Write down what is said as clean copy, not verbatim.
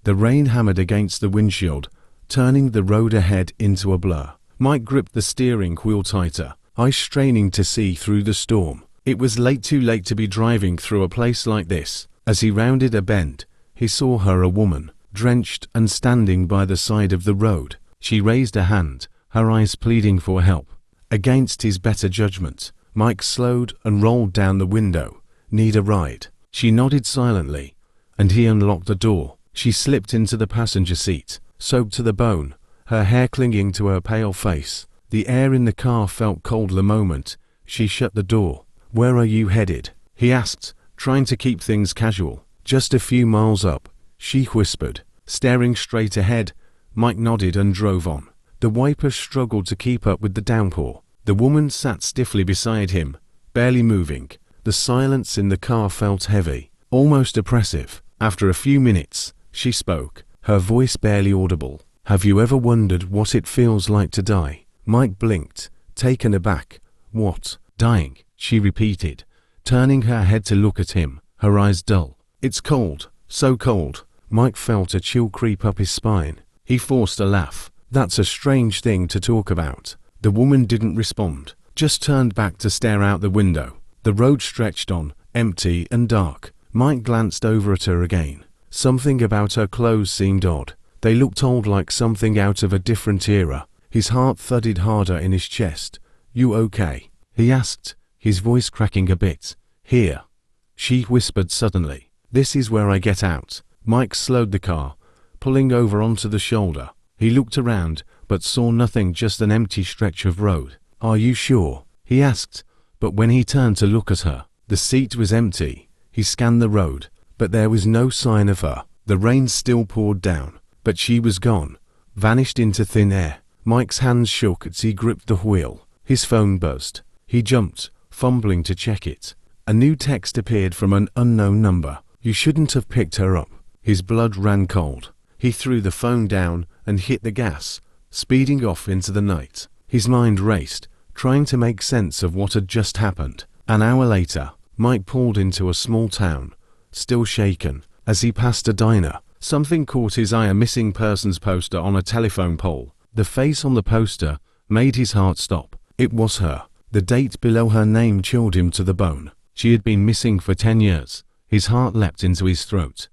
The rain hammered against the windshield, turning the road ahead into a blur. Mike gripped the steering wheel tighter, eyes straining to see through the storm. It was too late to be driving through a place like this. As he rounded a bend, he saw her, a woman, drenched and standing by the side of the road. She raised a hand, her eyes pleading for help. Against his better judgment, Mike slowed and rolled down the window. "Need a ride?" She nodded silently, and he unlocked the door. She slipped into the passenger seat, soaked to the bone, her hair clinging to her pale face. The air in the car felt cold the moment she shut the door. "Where are you headed?" he asked, trying to keep things casual. "Just a few miles up," she whispered. Staring straight ahead, Mike nodded and drove on. The wipers struggled to keep up with the downpour. The woman sat stiffly beside him, barely moving. The silence in the car felt heavy, almost oppressive. After a few minutes, she spoke, her voice barely audible. "Have you ever wondered what it feels like to die?" Mike blinked, taken aback. "What? Dying?" she repeated, turning her head to look at him, her eyes dull. "It's cold, so cold." Mike felt a chill creep up his spine. He forced a laugh. "That's a strange thing to talk about." The woman didn't respond, just turned back to stare out the window. The road stretched on, empty and dark. Mike glanced over at her again. Something about her clothes seemed odd. They looked old, like something out of a different era. His heart thudded harder in his chest. "You okay?" he asked, his voice cracking a bit. "Here," she whispered suddenly. "This is where I get out." Mike slowed the car, pulling over onto the shoulder. He looked around, but saw nothing, just an empty stretch of road. "Are you sure?" he asked, but when he turned to look at her, the seat was empty. He scanned the road, but there was no sign of her. The rain still poured down, but she was gone, vanished into thin air. Mike's hands shook as he gripped the wheel. His phone buzzed. He jumped, fumbling to check it. A new text appeared from an unknown number. "You shouldn't have picked her up." His blood ran cold. He threw the phone down and hit the gas, speeding off into the night. His mind raced, trying to make sense of what had just happened. An hour later, Mike pulled into a small town, still shaken. As he passed a diner, something caught his eye: a missing persons poster on a telephone pole. The face on the poster made his heart stop. It was her. The date below her name chilled him to the bone. She had been missing for 10 years. His heart leapt into his throat.